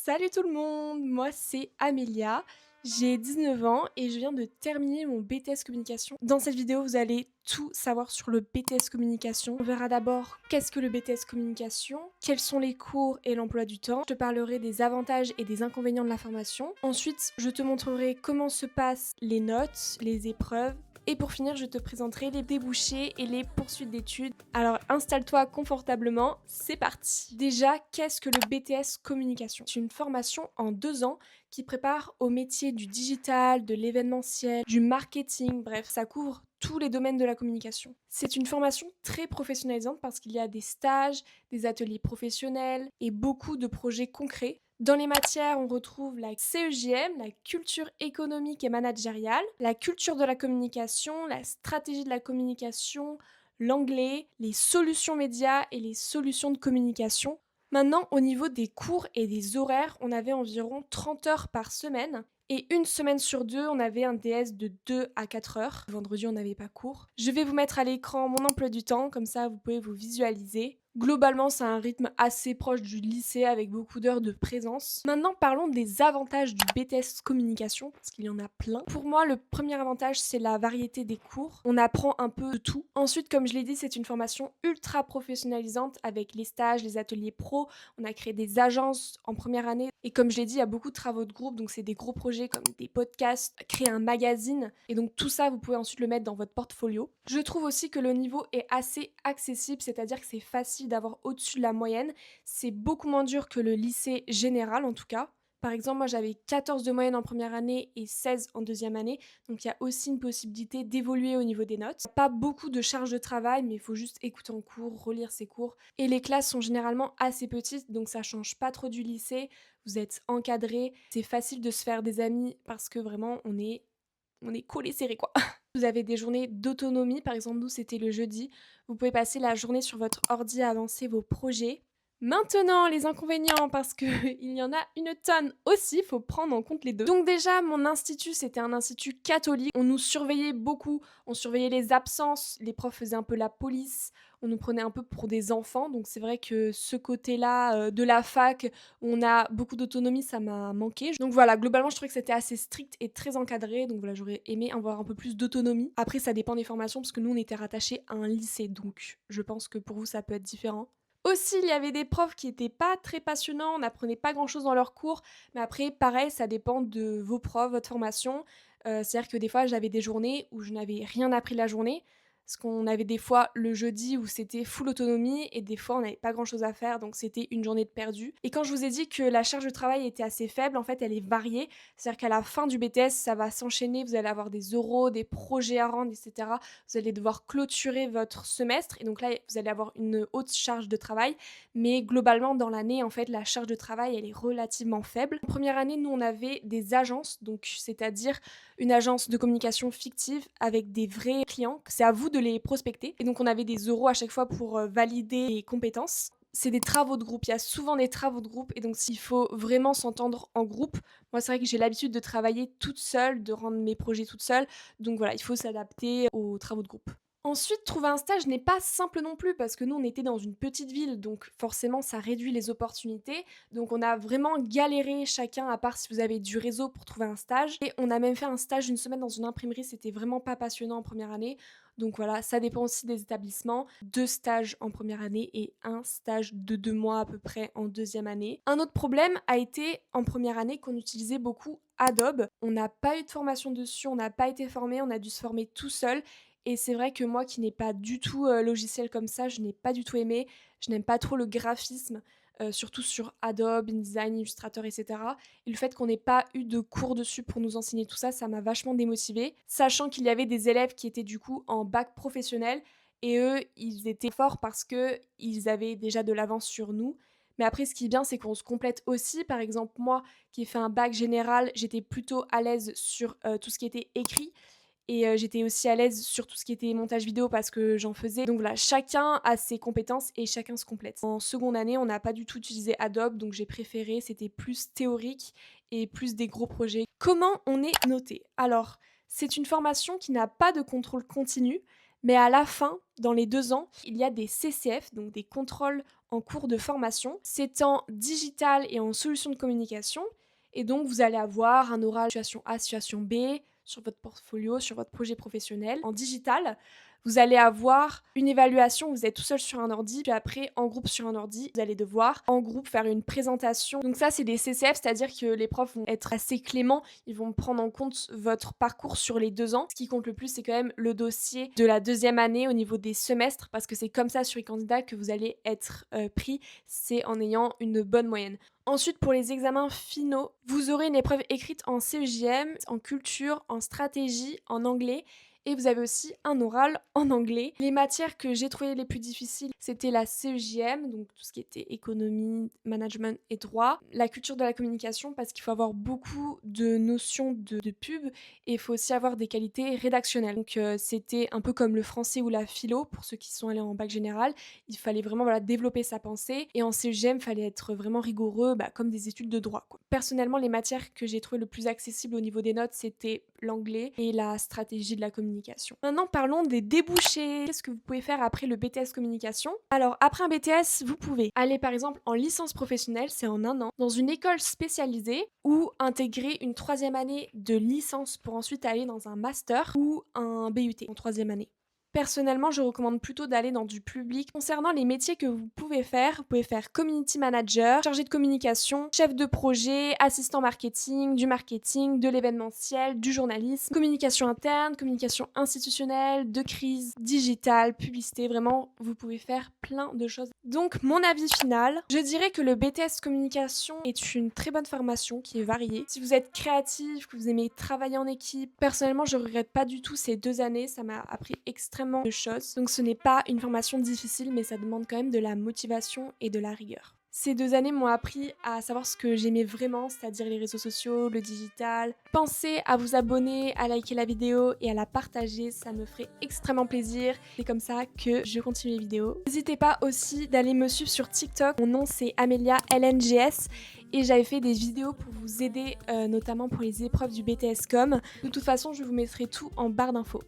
Salut tout le monde, moi c'est Amélia, j'ai 19 ans et je viens de terminer mon BTS Communication. Dans cette vidéo, vous allez tout savoir sur le BTS Communication. On verra d'abord qu'est-ce que le BTS Communication, quels sont les cours et l'emploi du temps. Je te parlerai des avantages et des inconvénients de la formation. Ensuite, je te montrerai comment se passent les notes, les épreuves. Et pour finir, je te présenterai les débouchés et les poursuites d'études. Alors installe-toi confortablement, c'est parti. Déjà, qu'est-ce que le BTS Communication? C'est une formation en 2 ans qui prépare au métier du digital, de l'événementiel, du marketing, bref, ça couvre tous les domaines de la communication. C'est une formation très professionnalisante parce qu'il y a des stages, des ateliers professionnels et beaucoup de projets concrets. Dans les matières, on retrouve la CEJM, la culture économique et managériale, la culture de la communication, la stratégie de la communication, l'anglais, les solutions médias et les solutions de communication. Maintenant, au niveau des cours et des horaires, on avait environ 30 heures par semaine. Et une semaine sur deux, on avait un DS de 2 à 4 heures. Vendredi, on n'avait pas cours. Je vais vous mettre à l'écran mon emploi du temps, comme ça vous pouvez vous visualiser. Globalement, c'est un rythme assez proche du lycée avec beaucoup d'heures de présence. Maintenant, parlons des avantages du BTS Communication, parce qu'il y en a plein. Pour moi, le premier avantage, c'est la variété des cours. On apprend un peu de tout. Ensuite, comme je l'ai dit, c'est une formation ultra professionnalisante avec les stages, les ateliers pro. On a créé des agences en première année. Et comme je l'ai dit, il y a beaucoup de travaux de groupe, donc c'est des gros projets comme des podcasts, créer un magazine. Et donc tout ça, vous pouvez ensuite le mettre dans votre portfolio. Je trouve aussi que le niveau est assez accessible, c'est-à-dire que c'est facile d'avoir au-dessus de la moyenne. C'est beaucoup moins dur que le lycée général en tout cas. Par exemple, moi j'avais 14 de moyenne en première année et 16 en deuxième année, donc il y a aussi une possibilité d'évoluer au niveau des notes. Pas beaucoup de charges de travail, mais il faut juste écouter en cours, relire ses cours. Et les classes sont généralement assez petites, donc ça change pas trop du lycée. Vous êtes encadré, c'est facile de se faire des amis parce que vraiment on est collés serrés quoi. Vous avez des journées d'autonomie, par exemple nous c'était le jeudi. Vous pouvez passer la journée sur votre ordi à avancer vos projets. Maintenant, les inconvénients, parce qu'il y en a une tonne aussi, il faut prendre en compte les deux. Donc déjà, mon institut, c'était un institut catholique. On nous surveillait beaucoup, on surveillait les absences, les profs faisaient un peu la police, on nous prenait un peu pour des enfants. Donc c'est vrai que ce côté-là de la fac, où on a beaucoup d'autonomie, ça m'a manqué. Donc voilà, globalement, je trouvais que c'était assez strict et très encadré. Donc voilà, j'aurais aimé avoir un peu plus d'autonomie. Après, ça dépend des formations, parce que nous, on était rattachés à un lycée. Donc je pense que pour vous, ça peut être différent. Aussi, il y avait des profs qui étaient pas très passionnants, on n'apprenait pas grand-chose dans leurs cours, mais après, pareil, ça dépend de vos profs, votre formation. C'est-à-dire que des fois, j'avais des journées où je n'avais rien appris de la journée, parce qu'on avait des fois le jeudi où c'était full autonomie, et des fois, on n'avait pas grand-chose à faire, donc c'était une journée de perdu. Et quand je vous ai dit que la charge de travail était assez faible, en fait, elle est variée. C'est-à-dire qu'à la fin du BTS, ça va s'enchaîner, vous allez avoir des oraux, des projets à rendre, etc. Vous allez devoir clôturer votre semestre et donc là vous allez avoir une haute charge de travail, mais globalement dans l'année en fait la charge de travail elle est relativement faible. En première année nous on avait des agences, donc c'est-à-dire une agence de communication fictive avec des vrais clients, c'est à vous de les prospecter et donc on avait des euros à chaque fois pour valider les compétences. C'est des travaux de groupe, il y a souvent des travaux de groupe et donc s'il faut vraiment s'entendre en groupe, moi c'est vrai que j'ai l'habitude de travailler toute seule, de rendre mes projets toute seule, donc voilà, il faut s'adapter aux travaux de groupe. Ensuite, trouver un stage n'est pas simple non plus parce que nous, on était dans une petite ville, donc forcément, ça réduit les opportunités. Donc, on a vraiment galéré chacun, à part si vous avez du réseau pour trouver un stage. Et on a même fait un stage une semaine dans une imprimerie, c'était vraiment pas passionnant en première année. Donc voilà, ça dépend aussi des établissements. 2 stages en première année et un stage de 2 mois à peu près en deuxième année. Un autre problème a été en première année qu'on utilisait beaucoup Adobe. On n'a pas eu de formation dessus, on n'a pas été formé, on a dû se former tout seul. Et c'est vrai que moi qui n'ai pas du tout logiciel comme ça, je n'ai pas du tout aimé. Je n'aime pas trop le graphisme, surtout sur Adobe, InDesign, Illustrator, etc. Et le fait qu'on n'ait pas eu de cours dessus pour nous enseigner tout ça, ça m'a vachement démotivée. Sachant qu'il y avait des élèves qui étaient du coup en bac professionnel et eux, ils étaient forts parce qu'ils avaient déjà de l'avance sur nous. Mais après, ce qui est bien, c'est qu'on se complète aussi. Par exemple, moi qui ai fait un bac général, j'étais plutôt à l'aise sur tout ce qui était écrit. Et j'étais aussi à l'aise sur tout ce qui était montage vidéo parce que j'en faisais. Donc voilà, chacun a ses compétences et chacun se complète. En seconde année, on n'a pas du tout utilisé Adobe, donc j'ai préféré, c'était plus théorique et plus des gros projets. Comment on est noté? Alors, c'est une formation qui n'a pas de contrôle continu, Mais à la fin, dans les 2 ans, il y a des CCF, donc des contrôles en cours de formation. C'est en digital et en solutions de communication. Et donc, vous allez avoir un oral situation A, situation B, sur votre portfolio, sur votre projet professionnel. En digital, vous allez avoir une évaluation, vous êtes tout seul sur un ordi, puis après, en groupe sur un ordi, vous allez devoir, en groupe, faire une présentation. Donc ça, c'est des CCF, c'est-à-dire que les profs vont être assez cléments, ils vont prendre en compte votre parcours sur les 2 ans. Ce qui compte le plus, c'est quand même le dossier de la 2e année au niveau des semestres, parce que c'est comme ça sur les candidats que vous allez être pris, c'est en ayant une bonne moyenne. Ensuite, pour les examens finaux, vous aurez une épreuve écrite en CEJM, en culture, en stratégie, en anglais. Et vous avez aussi un oral en anglais. Les matières que j'ai trouvées les plus difficiles, c'était la CEJM, donc tout ce qui était économie, management et droit. La culture de la communication, parce qu'il faut avoir beaucoup de notions de pub et il faut aussi avoir des qualités rédactionnelles. Donc c'était un peu comme le français ou la philo, pour ceux qui sont allés en bac général. Il fallait vraiment développer sa pensée. Et en CEJM, il fallait être vraiment rigoureux, comme des études de droit, quoi. Personnellement, les matières que j'ai trouvées le plus accessibles au niveau des notes, c'était l'anglais et la stratégie de la communication. Maintenant, parlons des débouchés. Qu'est-ce que vous pouvez faire après le BTS communication? Alors, après un BTS, vous pouvez aller par exemple en licence professionnelle, c'est en 1 an, dans une école spécialisée ou intégrer une 3e année de licence pour ensuite aller dans un master ou un BUT en 3e année. Personnellement, je recommande plutôt d'aller dans du public. Concernant les métiers que vous pouvez faire community manager, chargé de communication, chef de projet, assistant marketing, du marketing, de l'événementiel, du journalisme, communication interne, communication institutionnelle, de crise, digital, publicité. Vraiment, vous pouvez faire plein de choses. Donc, mon avis final, je dirais que le BTS communication est une très bonne formation qui est variée. Si vous êtes créatif, que vous aimez travailler en équipe, personnellement, je regrette pas du tout ces 2 années. Ça m'a appris extrêmement de choses. Donc ce n'est pas une formation difficile, mais ça demande quand même de la motivation et de la rigueur. Ces 2 années m'ont appris à savoir ce que j'aimais vraiment, c'est-à-dire les réseaux sociaux, le digital. Pensez à vous abonner, à liker la vidéo et à la partager, ça me ferait extrêmement plaisir. C'est comme ça que je continue les vidéos. N'hésitez pas aussi d'aller me suivre sur TikTok. Mon nom c'est Amelia LNGS et j'avais fait des vidéos pour vous aider, notamment pour les épreuves du BTS Com. De toute façon, je vous mettrai tout en barre d'infos.